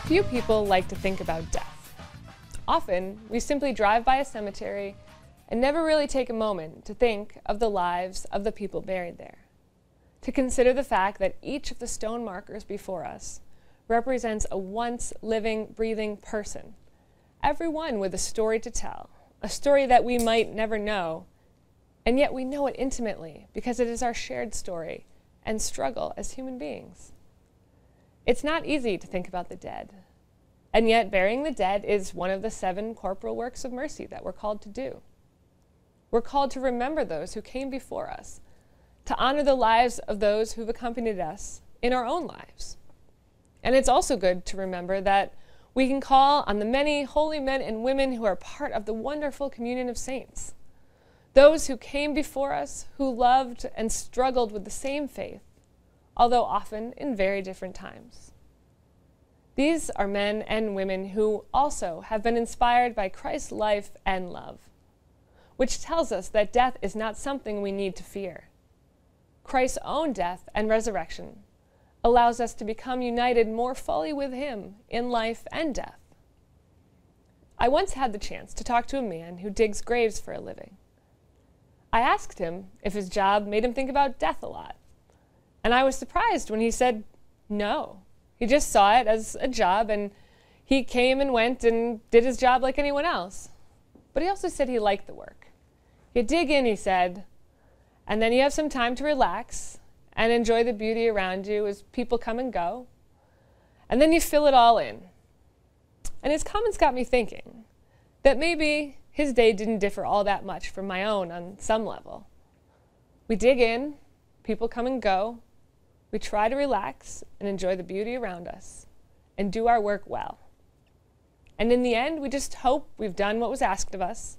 Few people like to think about death. Often, we simply drive by a cemetery and never really take a moment to think of the lives of the people buried there, to consider the fact that each of the stone markers before us represents a once living, breathing person, every one with a story to tell, a story that we might never know, and yet we know it intimately because it is our shared story and struggle as human beings. It's not easy to think about the dead, and yet burying the dead is one of the 7 corporal works of mercy that we're called to do. We're called to remember those who came before us, to honor the lives of those who've accompanied us in our own lives. And it's also good to remember that we can call on the many holy men and women who are part of the wonderful communion of saints, those who came before us, who loved and struggled with the same faith, although often in very different times. These are men and women who also have been inspired by Christ's life and love, which tells us that death is not something we need to fear. Christ's own death and resurrection allows us to become united more fully with him in life and death. I once had the chance to talk to a man who digs graves for a living. I asked him if his job made him think about death a lot. And I was surprised when he said no. He just saw it as a job, and he came and went and did his job like anyone else. But he also said he liked the work. You dig in, he said, and then you have some time to relax and enjoy the beauty around you as people come and go. And then you fill it all in. And his comments got me thinking that maybe his day didn't differ all that much from my own on some level. We dig in, people come and go, we try to relax and enjoy the beauty around us and do our work well. And in the end, we just hope we've done what was asked of us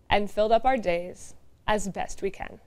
and filled up our days as best we can.